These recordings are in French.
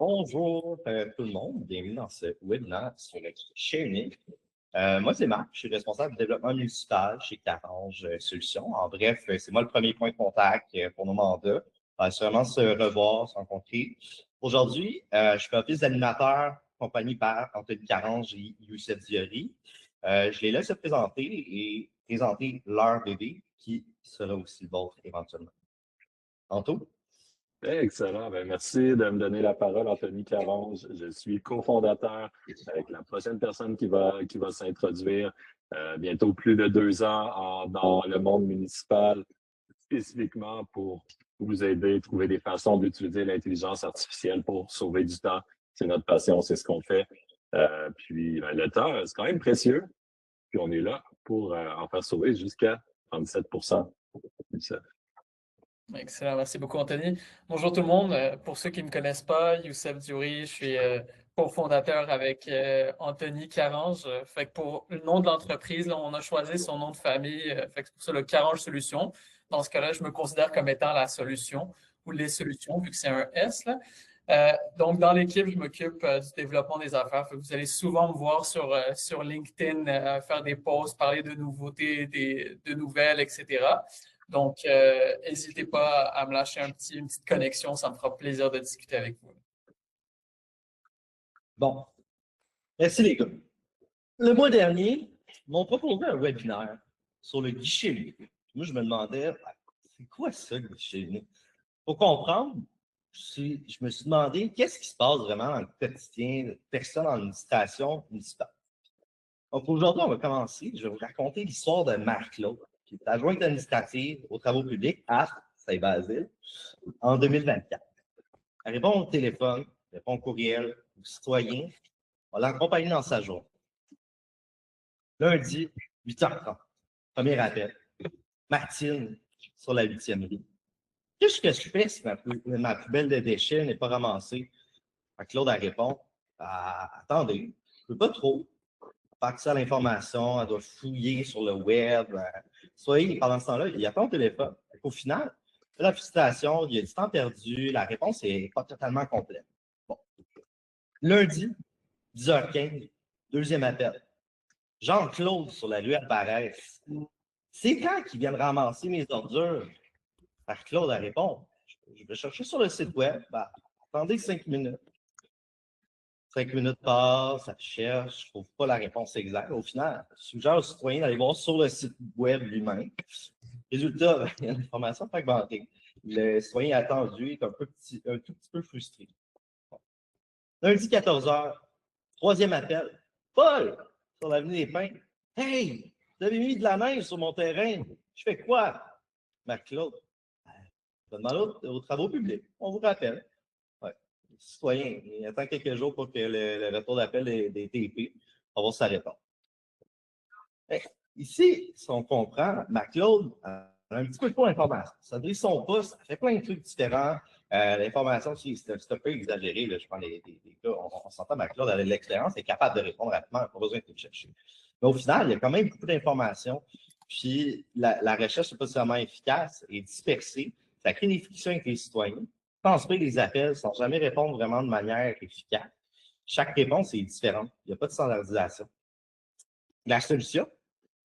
Bonjour tout le monde, bienvenue dans ce webinaire sur le sharing. Moi, c'est Marc, je suis responsable du développement municipal chez Carange Solutions. En bref, c'est moi le premier point de contact pour nos mandats. On va sûrement se revoir, se rencontrer. Aujourd'hui, je fais office d'animateur accompagné par Anthony Carange et Youssef Diori. Je les laisse se présenter et présenter leur bébé qui sera aussi le vôtre éventuellement. Anto? Excellent. Merci de me donner la parole, Anthony Carange. Je suis cofondateur avec la prochaine personne qui va s'introduire. Bientôt plus de 2 ans dans le monde municipal, spécifiquement pour vous aider, trouver des façons d'utiliser l'intelligence artificielle pour sauver du temps. C'est notre passion, c'est ce qu'on fait. Puis le temps, c'est quand même précieux. Puis on est là pour en faire sauver jusqu'à 37%. Excellent, merci beaucoup Anthony. Bonjour tout le monde. Pour ceux qui ne me connaissent pas, Youssef Diori, je suis cofondateur avec Anthony Carange. Fait que pour le nom de l'entreprise, on a choisi son nom de famille. Fait que c'est pour ça le Carange Solutions. Dans ce cas-là, je me considère comme étant la solution ou les solutions, vu que c'est un S, là. Donc, dans l'équipe, je m'occupe du développement des affaires. Fait que vous allez souvent me voir sur LinkedIn faire des posts, parler de nouveautés, de nouvelles, etc. Donc, n'hésitez pas à me lâcher une petite connexion, ça me fera plaisir de discuter avec vous. Bon, merci les gars. Le mois dernier, ils m'ont proposé un webinaire sur le guichet unique. Moi, je me demandais, c'est quoi ça, le guichet unique? Pour comprendre, je me suis demandé qu'est-ce qui se passe vraiment dans le quotidien de personnes en administration municipale. Donc, aujourd'hui, on va commencer. Je vais vous raconter l'histoire de Marc-Claude, qui est adjointe administrative aux travaux publics à Saint-Basile en 2024. Elle répond au téléphone, elle répond au courriel, aux citoyens. On l'a accompagnée dans sa journée. Lundi, 8h30, premier appel. Martine, sur la 8e rue. Qu'est-ce que je fais si ma poubelle de déchets n'est pas ramassée? Claude, elle répond, attendez, je ne peux pas trop. Pas accès à l'information, elle doit fouiller sur le web. Soyez, pendant ce temps-là, il attend le téléphone. Au final, la frustration, il y a du temps perdu, la réponse n'est pas totalement complète. Bon. Lundi, 10h15, deuxième appel. Jean-Claude sur la rue Alvarez. C'est quand qu'ils viennent ramasser mes ordures? Claude, elle répond, je vais chercher sur le site web. Attendez 5 minutes. 5 minutes passent, ça cherche, je ne trouve pas la réponse exacte. Au final, je suggère aux citoyens d'aller voir sur le site web lui-même. Résultat, il y a une information fragmentée. Le citoyen attendu est un tout petit peu frustré. Bon. Lundi 14h, troisième appel. Paul, sur l'avenue des Pins. Hey, vous avez mis de la neige sur mon terrain. Je fais quoi? Marc-Claude, je demande aux travaux publics. On vous rappelle. Citoyen, il attend quelques jours pour que le retour d'appel des TP, on va voir sa réponse. Ici, si on comprend, Marc-Claude a un petit peu trop d'informations. Ça brise son pouce, elle fait plein de trucs différents. L'information, c'est un peu exagéré. Là, je prends les cas, on s'entend, Marc-Claude a de l'expérience, elle est capable de répondre rapidement, elle n'a pas besoin de tout chercher. Mais au final, il y a quand même beaucoup d'informations. Puis la recherche n'est pas seulement efficace et dispersée. Ça crée des frictions avec les citoyens. Transmettre les appels sans jamais répondre vraiment de manière efficace. Chaque réponse est différente. Il n'y a pas de standardisation. La solution,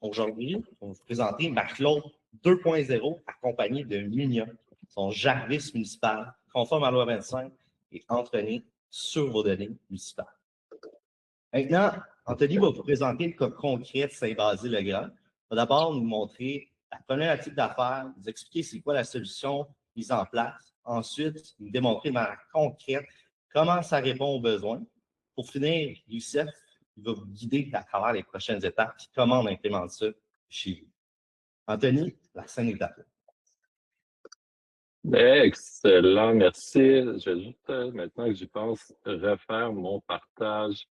aujourd'hui, on va vous présenter Marc-Claude 2.0 accompagné de Minia, son Jarvis municipal, conforme à la loi 25 et entraîné sur vos données municipales. Maintenant, Anthony va vous présenter le cas concret de Saint-Basile-le-Grand. Il va d'abord nous montrer la problématique d'affaires, vous expliquer c'est quoi la solution mise en place. Ensuite, nous démontrer de manière concrète comment ça répond aux besoins. Pour finir, Youssef, il va vous guider à travers les prochaines étapes et comment on implémente ça chez vous. Anthony, la scène est à toi. Excellent, merci. Je vais juste, maintenant que j'y pense, refaire mon partage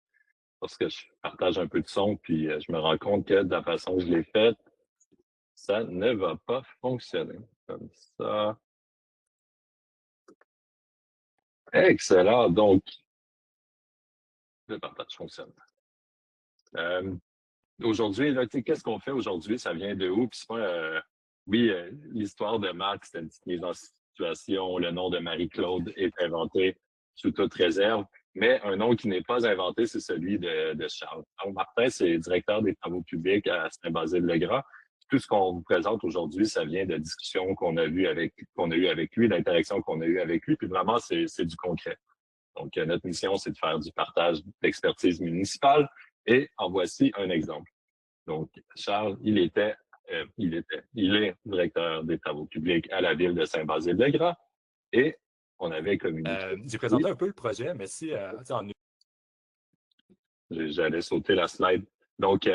parce que je partage un peu de son, puis je me rends compte que de la façon que je l'ai faite, ça ne va pas fonctionner. Comme ça. Excellent. Donc, le partage fonctionne. Aujourd'hui, qu'est-ce qu'on fait aujourd'hui? Ça vient de où? Puis c'est pas, oui, l'histoire de Marc, c'était une petite mise en situation. Le nom de Marie-Claude est inventé. sous toute réserve. Mais un nom qui n'est pas inventé, c'est celui de Charles. Charles Martin, c'est directeur des travaux publics à Saint-Basile-le-Grand. Tout ce qu'on vous présente aujourd'hui, ça vient de discussions qu'on a eues avec lui, d'interactions qu'on a eues avec lui, puis vraiment, c'est du concret. Donc, notre mission, c'est de faire du partage d'expertise municipale, et en voici un exemple. Donc, Charles, il est directeur des travaux publics à la ville de Saint-Basile-le-Grand, et on avait communiqué. J'ai présenté un peu le projet, mais si J'allais sauter la slide. Donc,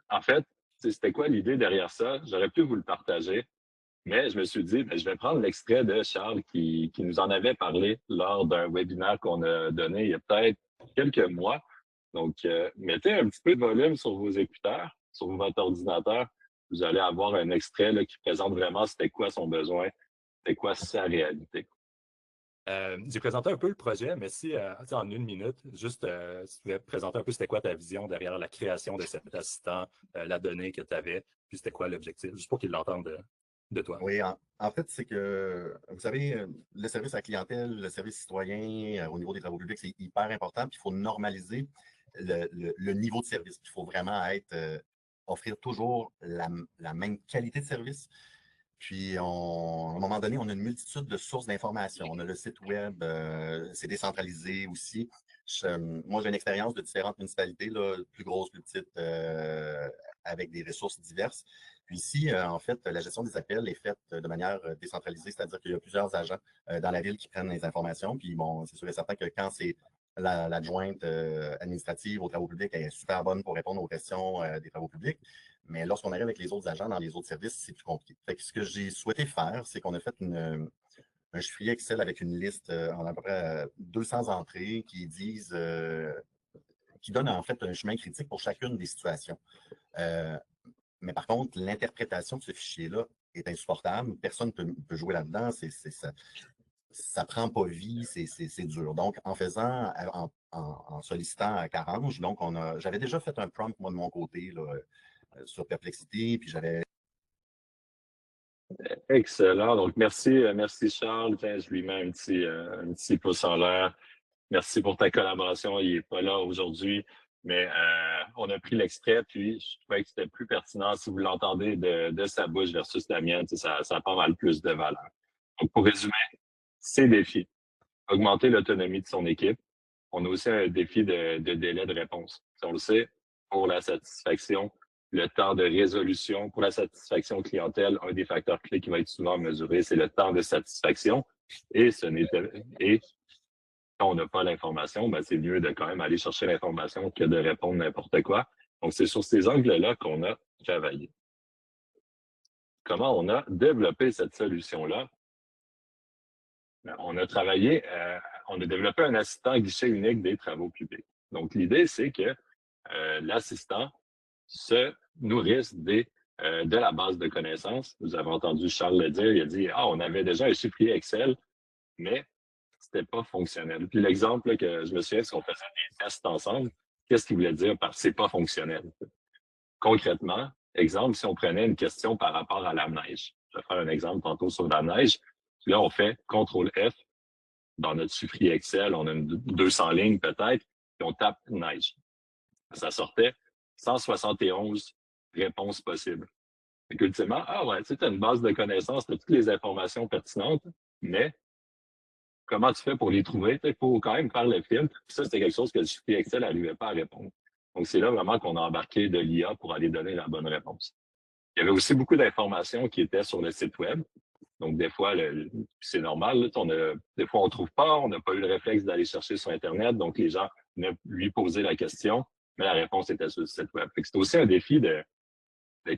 en fait, c'était quoi l'idée derrière ça? J'aurais pu vous le partager, mais je me suis dit, je vais prendre l'extrait de Charles qui nous en avait parlé lors d'un webinaire qu'on a donné il y a peut-être quelques mois. Donc, mettez un petit peu de volume sur vos écouteurs, sur votre ordinateur. Vous allez avoir un extrait là, qui présente vraiment c'était quoi son besoin, c'était quoi sa réalité. J'ai présenté un peu le projet, mais si, en 1 minute, juste si tu pouvais présenter un peu c'était quoi ta vision derrière la création de cet assistant, la donnée que tu avais, puis c'était quoi l'objectif, juste pour qu'ils l'entendent de toi. Oui, en fait, c'est que, vous savez, le service à la clientèle, le service citoyen au niveau des travaux publics, c'est hyper important, puis il faut normaliser le niveau de service. Il faut vraiment offrir toujours la même qualité de service. Puis, à un moment donné, on a une multitude de sources d'informations. On a le site web, c'est décentralisé aussi. Moi, j'ai une expérience de différentes municipalités, là, plus grosses, plus petites, avec des ressources diverses. Puis ici, en fait, la gestion des appels est faite de manière décentralisée, c'est-à-dire qu'il y a plusieurs agents dans la ville qui prennent les informations. Puis bon, c'est sûr et certain que quand c'est l'adjointe administrative aux travaux publics, elle est super bonne pour répondre aux questions des travaux publics. Mais lorsqu'on arrive avec les autres agents dans les autres services, c'est plus compliqué. Fait que ce que j'ai souhaité faire, c'est qu'on a fait un chiffrier Excel avec une liste en à peu près 200 entrées qui donnent en fait un chemin critique pour chacune des situations. Mais par contre, l'interprétation de ce fichier-là est insupportable. Personne ne peut jouer là-dedans. Ça prend pas vie, c'est dur. Donc, en sollicitant Carange, donc j'avais déjà fait un prompt, moi, de mon côté, là, sur Perplexity, puis j'avais... Excellent. Donc, merci Charles. Tiens, je lui mets un petit pouce en l'air. Merci pour ta collaboration. Il n'est pas là aujourd'hui, mais on a pris l'extrait, puis je trouvais que c'était plus pertinent si vous l'entendez de sa bouche versus la mienne. Ça a pas mal plus de valeur. Donc, pour résumer, ses défis. Augmenter l'autonomie de son équipe. On a aussi un défi de délai de réponse. Si on le sait, pour la satisfaction, le temps de résolution, pour la satisfaction clientèle, un des facteurs clés qui va être souvent mesuré, c'est le temps de satisfaction. Et quand on n'a pas l'information, c'est mieux de quand même aller chercher l'information que de répondre n'importe quoi. Donc, c'est sur ces angles-là qu'on a travaillé. Comment on a développé cette solution-là? On a développé un assistant guichet unique des travaux publics. Donc, l'idée, c'est que l'assistant se nourrisse de la base de connaissances. Vous avez entendu Charles le dire, il a dit « Ah, on avait déjà un chiffrier Excel, mais c'était pas fonctionnel. » Puis l'exemple que je me souviens, c'est qu'on faisait des tests ensemble. Qu'est-ce qu'il voulait dire par « c'est pas fonctionnel » ? Concrètement, exemple, si on prenait une question par rapport à la neige. Je vais faire un exemple tantôt sur la neige. Puis là, on fait CTRL F dans notre chiffrier Excel. On a 200 lignes peut-être, puis on tape neige. Ça sortait 171 réponses possibles. Donc, ultimement, tu as une base de connaissances, tu as toutes les informations pertinentes, mais comment tu fais pour les trouver? Il faut quand même faire le filtre. Puis ça, c'était quelque chose que le chiffrier Excel n'arrivait pas à répondre. Donc, c'est là vraiment qu'on a embarqué de l'IA pour aller donner la bonne réponse. Il y avait aussi beaucoup d'informations qui étaient sur le site web. Donc, des fois, c'est normal, là, des fois, on ne trouve pas, on n'a pas eu le réflexe d'aller chercher sur Internet. Donc, les gens venaient lui poser la question, mais la réponse était sur le site web. C'est aussi un défi d'être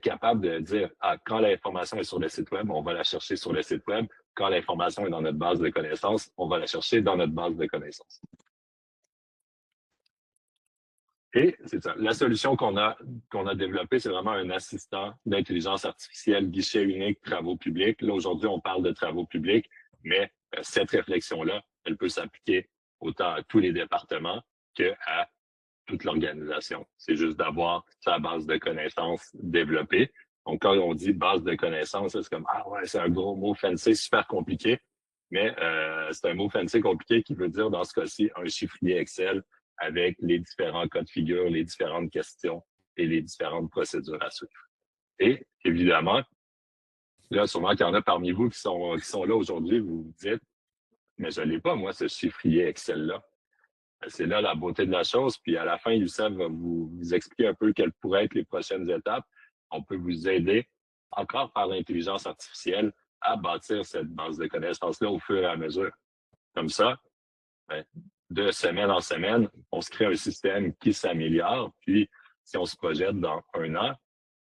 capable de dire, quand l'information est sur le site web, on va la chercher sur le site web. Quand l'information est dans notre base de connaissances, on va la chercher dans notre base de connaissances. Et c'est ça. La solution qu'on a développée, c'est vraiment un assistant d'intelligence artificielle guichet unique travaux publics. Là, aujourd'hui, on parle de travaux publics, mais cette réflexion-là, elle peut s'appliquer autant à tous les départements qu'à toute l'organisation. C'est juste d'avoir sa base de connaissances développée. Donc, quand on dit base de connaissances, c'est comme, c'est un gros mot fancy, super compliqué. mais c'est un mot fancy compliqué qui veut dire, dans ce cas-ci, un chiffrier Excel avec les différents cas de figure, les différentes questions et les différentes procédures à suivre. Et évidemment, là, sûrement qu'il y en a parmi vous qui sont là aujourd'hui, vous vous dites, mais je ne l'ai pas, moi, ce chiffrier Excel-là. C'est là la beauté de la chose. Puis à la fin, Youssef va vous expliquer un peu quelles pourraient être les prochaines étapes. On peut vous aider, encore par l'intelligence artificielle, à bâtir cette base de connaissances-là au fur et à mesure. Comme ça, de semaine en semaine, on se crée un système qui s'améliore. Puis, si on se projette dans 1 an,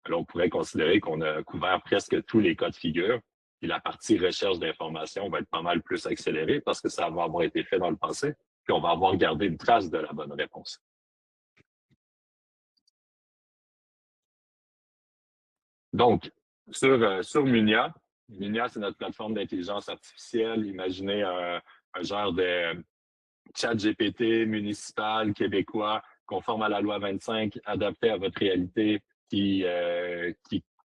alors on pourrait considérer qu'on a couvert presque tous les cas de figure. Et la partie recherche d'informations va être pas mal plus accélérée parce que ça va avoir été fait dans le passé. Puis on va avoir gardé une trace de la bonne réponse. Donc, sur Munia, c'est notre plateforme d'intelligence artificielle. Imaginez un genre de chat GPT municipal, québécois, conforme à la loi 25, adapté à votre réalité, qui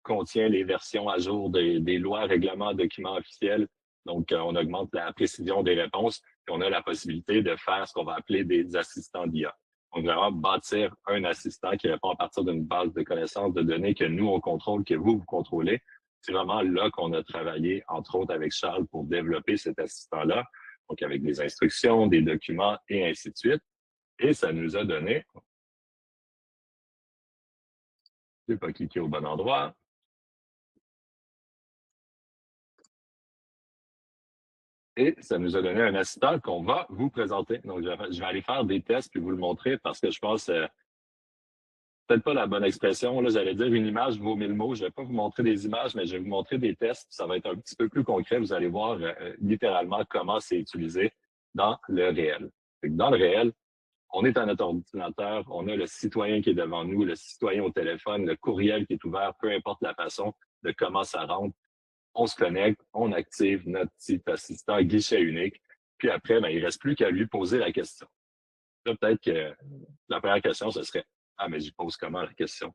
contient les versions à jour des lois, règlements, documents officiels. Donc, on augmente la précision des réponses et on a la possibilité de faire ce qu'on va appeler des assistants d'IA. Donc, vraiment bâtir un assistant qui répond à partir d'une base de connaissances de données que nous, on contrôle, que vous contrôlez. C'est vraiment là qu'on a travaillé, entre autres avec Charles, pour développer cet assistant-là. Donc, avec des instructions, des documents et ainsi de suite. Et ça nous a donné... Je n'ai pas cliqué au bon endroit. Et ça nous a donné un assistant qu'on va vous présenter. Donc, je vais aller faire des tests puis vous le montrer parce que je pense, peut-être pas la bonne expression, là, j'allais dire une image vaut 1000 mots. Je ne vais pas vous montrer des images, mais je vais vous montrer des tests. Ça va être un petit peu plus concret. Vous allez voir littéralement comment c'est utilisé dans le réel. Dans le réel, on est à notre ordinateur, on a le citoyen qui est devant nous, le citoyen au téléphone, le courriel qui est ouvert, peu importe la façon de comment ça rentre. On se connecte, on active notre petit assistant guichet unique, puis après, il ne reste plus qu'à lui poser la question. Là, peut-être que la première question, ce serait « Ah, mais j'y pose comment la question? »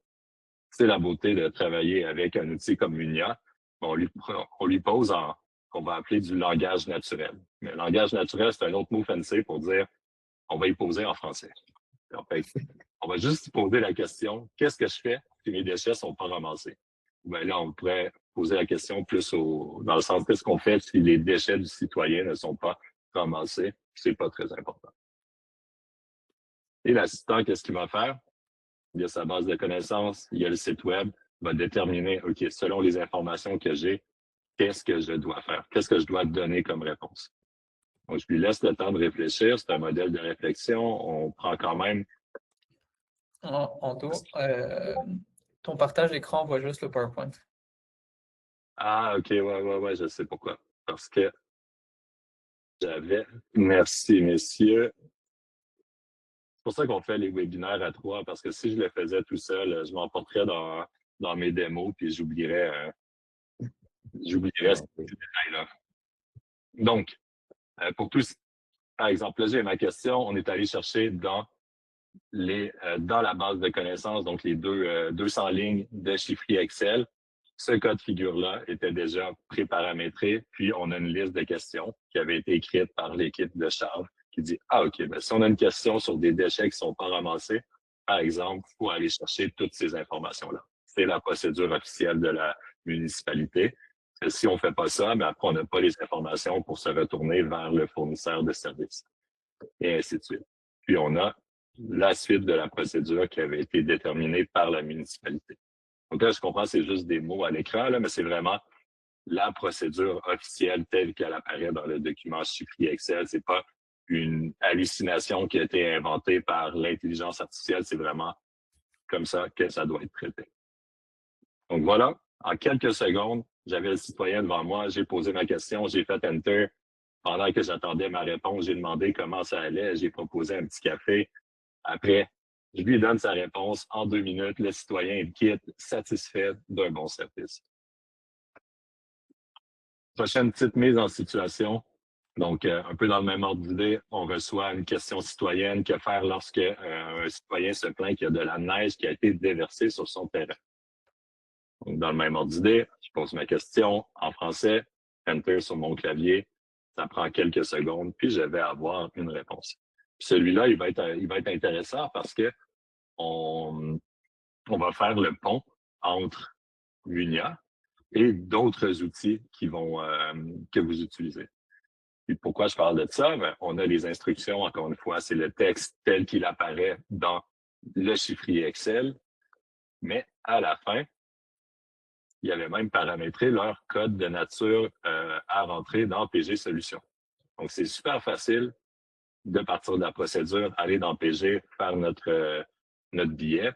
C'est la beauté de travailler avec un outil comme Munia. On lui pose en qu'on va appeler du langage naturel. Mais le langage naturel, c'est un autre mot fancy pour dire on va y poser en français. En fait, on va juste poser la question « Qu'est-ce que je fais si mes déchets ne sont pas ramassés? » Là, on pourrait poser la question plus dans le sens qu'est-ce qu'on fait si les déchets du citoyen ne sont pas ramassés? C'est pas très important. Et l'assistant, qu'est-ce qu'il va faire? Il y a sa base de connaissances, il y a le site web, il va déterminer, OK, selon les informations que j'ai, qu'est-ce que je dois faire? Qu'est-ce que je dois donner comme réponse? Donc, je lui laisse le temps de réfléchir. C'est un modèle de réflexion. On prend quand même... Anto, ton partage d'écran voit juste le PowerPoint. Ah, OK, ouais, je sais pourquoi. Parce que j'avais... Merci, messieurs. C'est pour ça qu'on fait les webinaires à 3, parce que si je le faisais tout seul, je m'emporterais dans mes démos, puis j'oublierais ces détails-là. Donc, pour tous, par exemple, là, j'ai ma question. On est allé chercher dans la base de connaissances, donc les 200 lignes de chiffrier Excel. Ce cas de figure-là était déjà pré-paramétré, puis on a une liste de questions qui avait été écrite par l'équipe de Charles qui dit « Ah, OK, si on a une question sur des déchets qui ne sont pas ramassés, par exemple, il faut aller chercher toutes ces informations-là. » C'est la procédure officielle de la municipalité. Si on ne fait pas ça, après, on n'a pas les informations pour se retourner vers le fournisseur de services. Et ainsi de suite. Puis, on a la suite de la procédure qui avait été déterminée par la municipalité. Donc là, je comprends, c'est juste des mots à l'écran, mais c'est vraiment la procédure officielle telle qu'elle apparaît dans le document chiffrier Excel. C'est pas une hallucination qui a été inventée par l'intelligence artificielle. C'est vraiment comme ça que ça doit être traité. Donc voilà, en quelques secondes, j'avais le citoyen devant moi, j'ai posé ma question, j'ai fait Enter. Pendant que j'attendais ma réponse, j'ai demandé comment ça allait, j'ai proposé un petit café. Après, je lui donne sa réponse en 2 minutes. Le citoyen quitte satisfait d'un bon service. Prochaine petite mise en situation. Donc, un peu dans le même ordre d'idée, on reçoit une question citoyenne. Que faire lorsque un citoyen se plaint qu'il y a de la neige qui a été déversée sur son terrain? Donc, dans le même ordre d'idée, je pose ma question en français, Enter sur mon clavier. Ça prend quelques secondes, puis je vais avoir une réponse. Puis celui-là, il va être intéressant parce que on va faire le pont entre l'UNIA et d'autres outils que vous utilisez. Et pourquoi je parle de ça? Ben, on a les instructions, encore une fois, c'est le texte tel qu'il apparaît dans le chiffrier Excel, mais à la fin, il y avait même paramétré leur code de nature à rentrer dans PG Solutions. Donc, c'est super facile de partir de la procédure, aller dans PG, faire notre billet.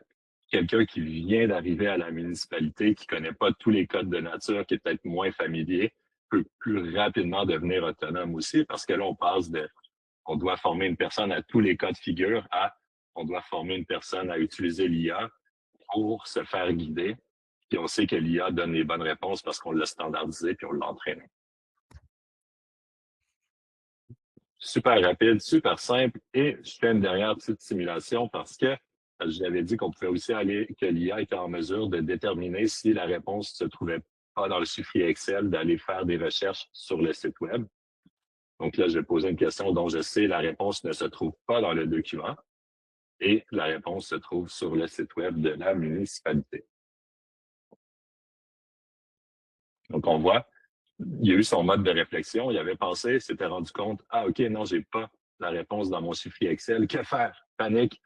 Quelqu'un qui vient d'arriver à la municipalité, qui ne connaît pas tous les codes de nature, qui est peut-être moins familier, peut plus rapidement devenir autonome aussi, parce que là, on passe on doit former une personne à tous les cas de figure on doit former une personne à utiliser l'IA pour se faire guider. Puis on sait que l'IA donne les bonnes réponses parce qu'on l'a standardisé puis on l'a entraîné. Super rapide, super simple. Et je fais une dernière petite simulation parce que je l'avais dit qu'on pouvait aussi que l'IA était en mesure de déterminer si la réponse ne se trouvait pas dans le chiffrier Excel, d'aller faire des recherches sur le site web. Donc là, je vais poser une question dont je sais la réponse ne se trouve pas dans le document et la réponse se trouve sur le site web de la municipalité. Donc, on voit, il y a eu son mode de réflexion, il avait pensé, s'était rendu compte, ah, OK, non, j'ai pas la réponse dans mon chiffrier Excel. Que faire? Panique.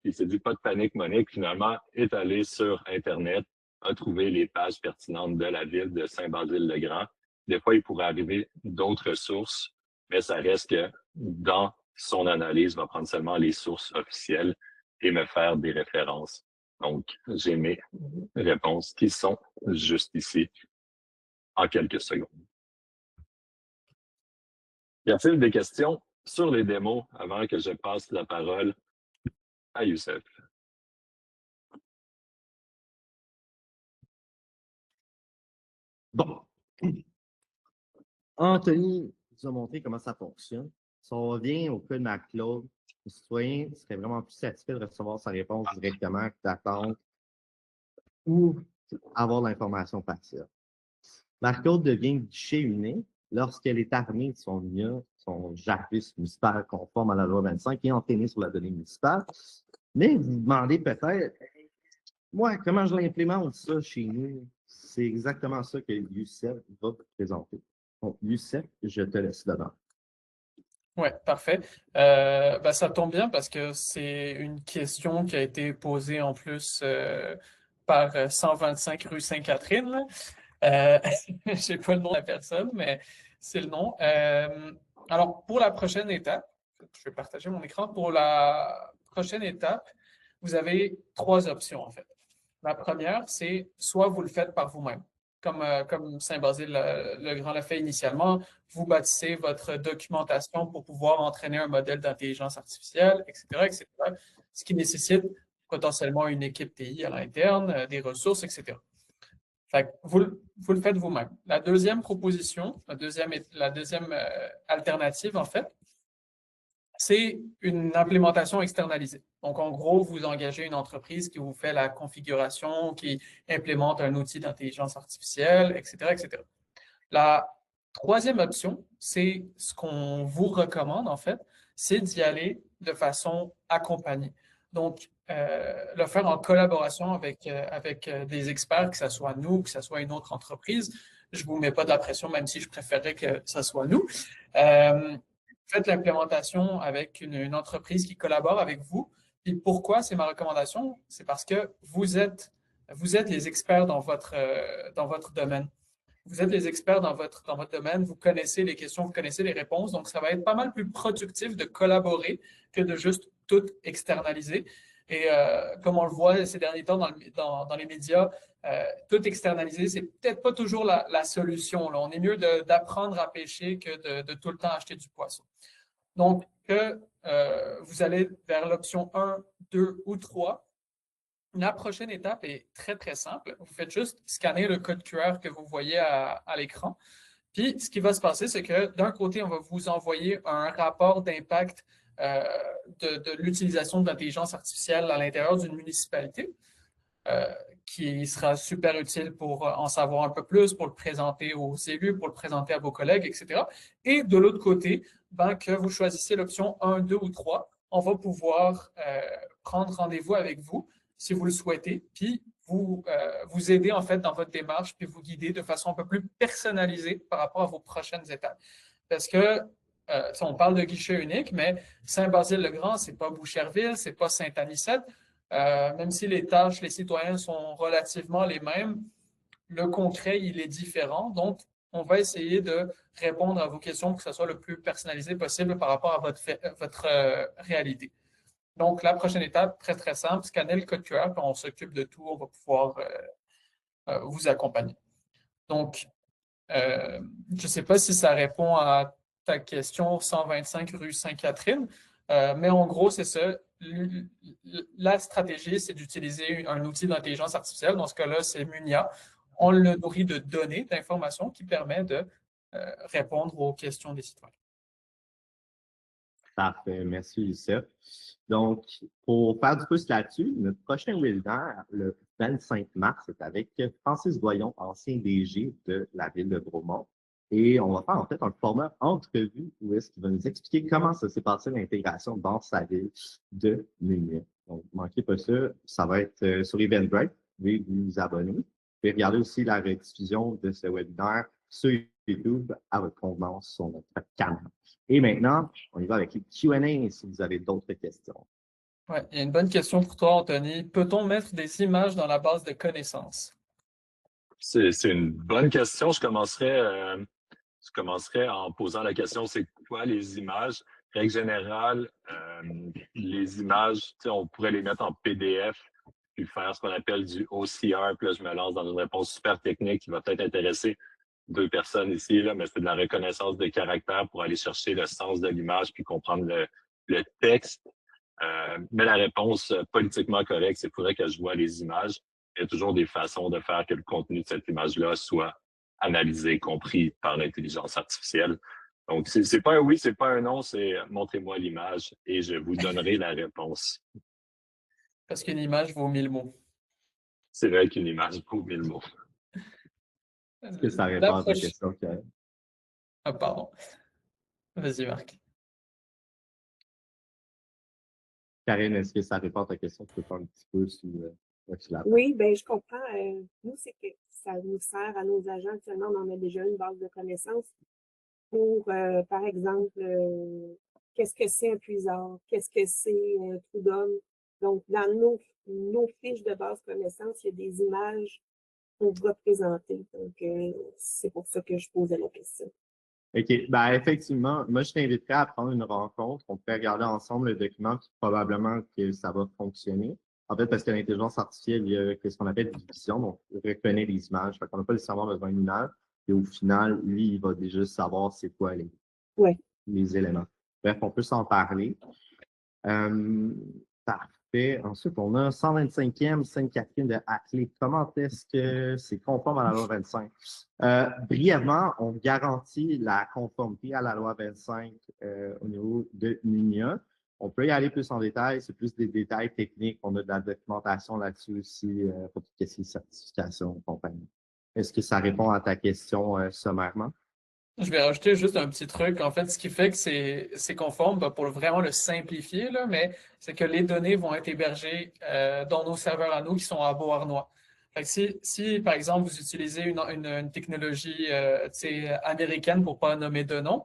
Il s'est dit, pas de panique, Monique. Finalement, est allé sur Internet, a trouvé les pages pertinentes de la ville de Saint-Basile-le-Grand. Des fois, il pourrait arriver d'autres sources, mais ça reste que dans son analyse, il va prendre seulement les sources officielles et me faire des références. Donc, j'ai mes réponses qui sont juste ici en quelques secondes. Y a-t-il des questions sur les démos avant que je passe la parole à Youssef? Bon. Anthony nous a montré comment ça fonctionne. Si on revient au cas de Marc-Claude, le citoyen serait vraiment plus satisfait de recevoir sa réponse directement que d'attendre ou avoir l'information partielle. Marc-Claude devient guichet unique lorsqu'elle est armée de son IA, son JAPIS municipal conforme à la loi 25 et entraîné sur la donnée municipale. Mais vous vous demandez peut-être, moi, comment je l'implémente ça chez nous? C'est exactement ça que Youssef va vous présenter. Donc, Youssef, je te laisse dedans. Oui, parfait. Ça tombe bien parce que c'est une question qui a été posée en plus par 125 rue Sainte-Catherine. Je ne sais pas le nom de la personne, mais c'est le nom. Alors, pour la prochaine étape, je vais partager mon écran. Pour la prochaine étape, vous avez 3 options en fait. La première, c'est soit vous le faites par vous-même, comme Saint-Basile-le-Grand l'a fait initialement, vous bâtissez votre documentation pour pouvoir entraîner un modèle d'intelligence artificielle, etc., etc., ce qui nécessite potentiellement une équipe TI à l'interne, des ressources, etc. Fait que vous le faites vous-même. La deuxième proposition, la deuxième alternative, en fait, c'est une implémentation externalisée. Donc, en gros, vous engagez une entreprise qui vous fait la configuration, qui implémente un outil d'intelligence artificielle, etc., etc. La troisième option, c'est ce qu'on vous recommande, en fait, c'est d'y aller de façon accompagnée. Donc, le faire en collaboration avec des experts, que ce soit nous, que ce soit une autre entreprise. Je ne vous mets pas de la pression, même si je préférerais que ce soit nous. Faites l'implémentation avec une entreprise qui collabore avec vous. Et pourquoi c'est ma recommandation? C'est parce que vous êtes les experts dans votre domaine. Vous êtes les experts dans votre domaine, vous connaissez les questions, vous connaissez les réponses, donc ça va être pas mal plus productif de collaborer que de juste tout externaliser. Et comme on le voit ces derniers temps dans les médias, tout externaliser, c'est peut-être pas toujours la solution. Là. On est mieux d'apprendre à pêcher que de tout le temps acheter du poisson. Donc, vous allez vers l'option 1, 2 ou 3. La prochaine étape est très, très simple. Vous faites juste scanner le code QR que vous voyez à l'écran. Puis, ce qui va se passer, c'est que d'un côté, on va vous envoyer un rapport d'impact de l'utilisation de l'intelligence artificielle à l'intérieur d'une municipalité. qui sera super utile pour en savoir un peu plus, pour le présenter aux élus, pour le présenter à vos collègues, etc. Et de l'autre côté, ben, que vous choisissez l'option 1, 2 ou 3, on va pouvoir prendre rendez-vous avec vous si vous le souhaitez, puis vous aider en fait dans votre démarche, puis vous guider de façon un peu plus personnalisée par rapport à vos prochaines étapes. Parce que on parle de guichet unique, mais Saint-Basile-le-Grand, c'est pas Boucherville, c'est pas Saint-Anicette. Même si les tâches, les citoyens sont relativement les mêmes, le concret, il est différent. Donc, on va essayer de répondre à vos questions pour que ce soit le plus personnalisé possible par rapport à votre réalité. Donc, la prochaine étape, très, très simple, scanner le code QR, puis on s'occupe de tout, on va pouvoir vous accompagner. Donc, je ne sais pas si ça répond à ta question 125 rue Sainte-Catherine, mais en gros, c'est ça. La stratégie, c'est d'utiliser un outil d'intelligence artificielle. Dans ce cas-là, c'est Munia. On le nourrit de données, d'informations qui permet de répondre aux questions des citoyens. Parfait, merci Youssef. Donc, pour faire du pouce là-dessus, notre prochain webinaire, le 25 mars, c'est avec Francis Voyon, ancien DG de la ville de Bromont. Et on va faire en fait un format entrevue où est-ce qu'il va nous expliquer comment ça s'est passé l'intégration dans sa ville de Munich. Donc, ne manquez pas ça, ça va être sur Eventbrite. Vous pouvez vous abonner. Vous pouvez regarder aussi la rediffusion de ce webinaire sur YouTube à votre convenance sur notre canal. Et maintenant, on y va avec les Q&A si vous avez d'autres questions. Oui, il y a une bonne question pour toi, Anthony. Peut-on mettre des images dans la base de connaissances? C'est une bonne question. Je commencerai en posant la question, c'est quoi les images? Règle générale, les images, on pourrait les mettre en PDF, puis faire ce qu'on appelle du OCR, puis là, je me lance dans une réponse super technique qui va peut-être intéresser 2 personnes ici, là, mais c'est de la reconnaissance de caractère pour aller chercher le sens de l'image puis comprendre le texte. Mais la réponse politiquement correcte, c'est qu'il faudrait que je vois les images. Il y a toujours des façons de faire que le contenu de cette image-là soit analysé, compris par l'intelligence artificielle. Donc, c'est pas un oui, c'est pas un non, c'est montrez-moi l'image et je vous donnerai la réponse. Parce qu'une image vaut 1000 mots. C'est vrai qu'une image vaut 1000 mots. Est-ce que ça répond à ta question, Karen? Ah, pardon. Vas-y, Marc. Karen, est-ce que ça répond à ta question? Tu peux faire un petit peu sur la Oui, bien, je comprends. Nous, c'est que ça nous sert à nos agents. Actuellement, on en a déjà une base de connaissances pour, par exemple, qu'est-ce que c'est un puisard? Qu'est-ce que c'est un trou d'homme? Donc, dans nos fiches de base de connaissances, il y a des images qu'on doit présenter. Donc, c'est pour ça que je posais la question. OK. Ben, effectivement, moi, je t'inviterais à prendre une rencontre. On peut regarder ensemble le document, puis probablement que ça va fonctionner. En fait, parce que l'intelligence artificielle, il y a ce qu'on appelle une vision, donc il reconnaît les images. Fait qu'on n'a pas nécessairement besoin d'une image. Et au final, lui, il va déjà savoir c'est quoi les éléments. Bref, on peut s'en parler. Parfait. Ensuite, on a 125e Sainte-Catherine de Hackley. Comment est-ce que c'est conforme à la loi 25? Brièvement, on garantit la conformité à la loi 25 au niveau de Munia. On peut y aller plus en détail, c'est plus des détails techniques. On a de la documentation là-dessus aussi pour tout ce qui est certification et compagnie. Est-ce que ça répond à ta question sommairement? Je vais rajouter juste un petit truc. En fait, ce qui fait que c'est conforme, pour vraiment le simplifier, là, mais c'est que les données vont être hébergées dans nos serveurs à nous qui sont à Beauharnois. Fait que si, par exemple, vous utilisez une technologie américaine pour ne pas nommer de nom,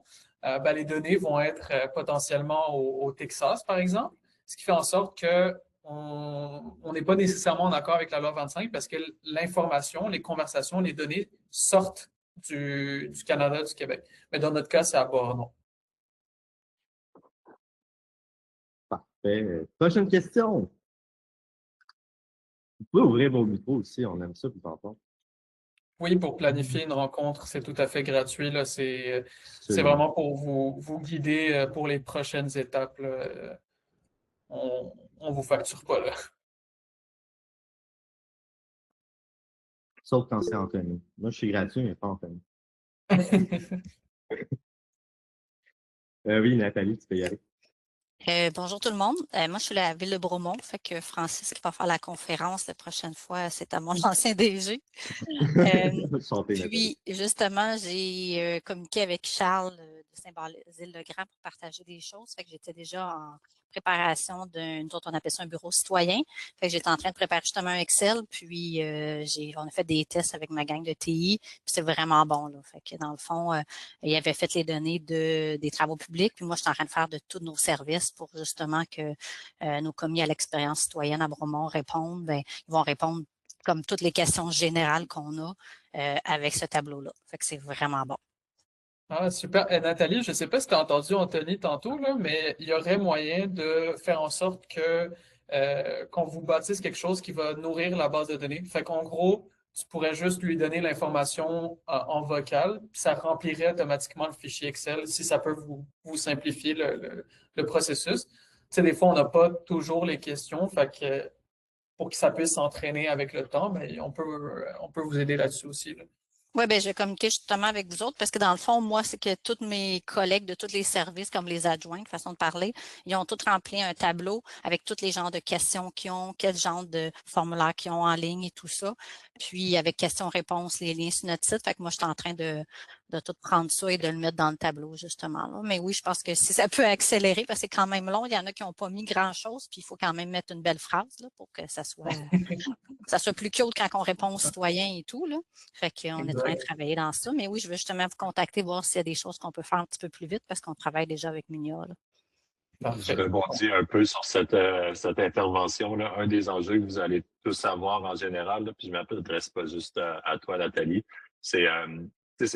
les données vont être potentiellement au Texas, par exemple, ce qui fait en sorte que on n'est pas nécessairement en accord avec la loi 25 parce que l'information, les conversations, les données sortent du Canada, du Québec. Mais dans notre cas, c'est à Bordeaux. Parfait. Prochaine question. Vous pouvez ouvrir vos micros aussi, on aime ça, vous entendre. Oui, pour planifier une rencontre, c'est tout à fait gratuit. Là. C'est Absolument. vraiment pour vous guider pour les prochaines étapes. Là. On ne vous facture pas. Là. Sauf quand c'est Anthony. Moi, je suis gratuit, mais pas Anthony. Oui, Nathalie, tu peux y aller. Bonjour tout le monde. Moi, je suis à la ville de Bromont, fait que Francis qui va faire la conférence la prochaine fois, c'est à mon ancien DG. Santé, Nathalie. Puis, justement, j'ai communiqué avec Charles de Saint-Basile-le-Grand pour partager des choses. Fait que j'étais déjà en préparation nous autres, on appelle ça un bureau citoyen. Fait que j'étais en train de préparer justement un Excel, puis on a fait des tests avec ma gang de TI, puis c'est vraiment bon, là. Fait que dans le fond, il avait fait les données des travaux publics, puis moi, je suis en train de faire de tous nos services pour justement que nos commis à l'expérience citoyenne à Bromont répondent. Ben, ils vont répondre comme toutes les questions générales qu'on a avec ce tableau-là. Fait que c'est vraiment bon. Ah, super. Nathalie, je ne sais pas si tu as entendu Anthony tantôt, là, mais il y aurait moyen de faire en sorte qu'on vous bâtisse quelque chose qui va nourrir la base de données. Fait qu'en gros, tu pourrais juste lui donner l'information en vocal, puis ça remplirait automatiquement le fichier Excel si ça peut vous simplifier le processus. Tu sais, des fois, on n'a pas toujours les questions, fait que pour que ça puisse s'entraîner avec le temps, mais on peut vous aider là-dessus aussi, là. Oui, bien, je vais communiquer justement avec vous autres parce que dans le fond, moi, c'est que tous mes collègues de tous les services, comme les adjoints, de façon de parler, ils ont tous rempli un tableau avec tous les genres de questions qu'ils ont, quel genre de formulaire qu'ils ont en ligne et tout ça. Puis, avec questions-réponses, les liens sur notre site. Fait que moi, je suis en train de tout prendre ça et de le mettre dans le tableau, justement, là. Mais oui, je pense que si ça peut accélérer, parce que c'est quand même long, il y en a qui n'ont pas mis grand-chose, puis il faut quand même mettre une belle phrase là, pour que ça soit plus cute quand on répond aux citoyens et tout, là. Fait qu'on est en train de travailler dans ça. Mais oui, je veux justement vous contacter, voir s'il y a des choses qu'on peut faire un petit peu plus vite parce qu'on travaille déjà avec Minia, là. Je Parfait. rebondis un peu sur cette intervention-là. Un des enjeux que vous allez tous avoir en général, là, puis je ne m'adresse pas juste à toi, Nathalie, c'est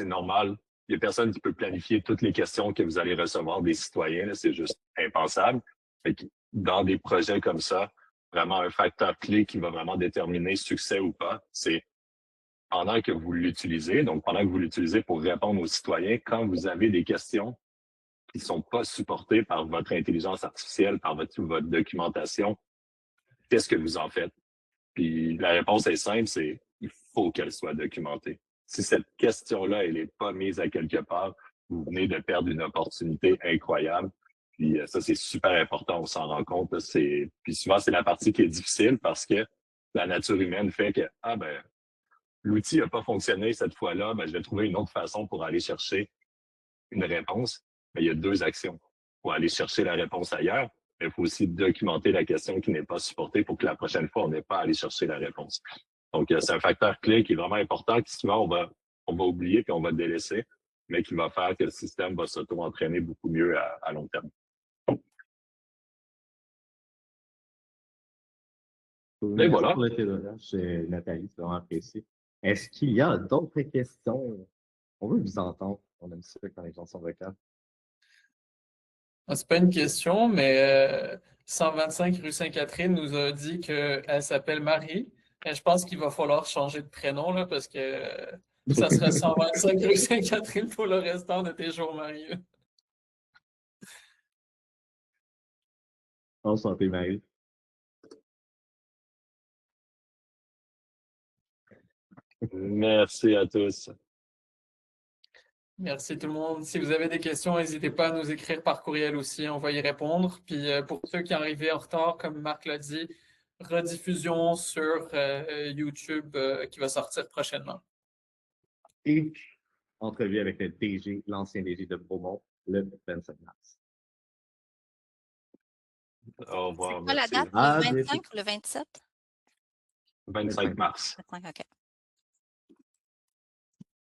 normal. Il n'y a personne qui peut planifier toutes les questions que vous allez recevoir des citoyens. Là, c'est juste impensable. Fait que dans des projets comme ça, vraiment un facteur clé qui va vraiment déterminer succès ou pas, c'est pendant que vous l'utilisez, donc pendant que vous l'utilisez pour répondre aux citoyens, quand vous avez des questions qui ne sont pas supportés par votre intelligence artificielle, par votre documentation, qu'est-ce que vous en faites? Puis la réponse est simple, c'est il faut qu'elle soit documentée. Si cette question-là, elle n'est pas mise à quelque part, vous venez de perdre une opportunité incroyable. Puis ça, c'est super important, on s'en rend compte. Puis souvent, c'est la partie qui est difficile parce que la nature humaine fait que, l'outil n'a pas fonctionné cette fois-là, je vais trouver une autre façon pour aller chercher une réponse. Mais il y a deux actions. Il faut aller chercher la réponse ailleurs, mais il faut aussi documenter la question qui n'est pas supportée pour que la prochaine fois, on n'ait pas à aller chercher la réponse. Donc, c'est un facteur clé qui est vraiment important, qui souvent, on va oublier puis on va délaisser, mais qui va faire que le système va s'auto-entraîner beaucoup mieux à long terme. Merci voilà. pour le témoignage, Nathalie, c'est vraiment apprécié. Est-ce qu'il y a d'autres questions? On veut vous entendre. On aime ça quand les gens sont vocales. C'est pas une question, mais 125 rue Sainte-Catherine nous a dit qu'elle s'appelle Marie. Et je pense qu'il va falloir changer de prénom là, parce que ça serait 125 rue Sainte-Catherine pour le restant de tes jours, Marie. En santé, Marie. Merci à tous. Merci tout le monde. Si vous avez des questions, n'hésitez pas à nous écrire par courriel aussi, on va y répondre. Puis pour ceux qui arrivaient en retard, comme Marc l'a dit, rediffusion sur YouTube qui va sortir prochainement. Et entrevue avec le DG, l'ancien DG de Bromont, le 25 mars. Au revoir. C'est quoi la Merci. date? Le 25 ou le 27? 25 mars. 25, OK.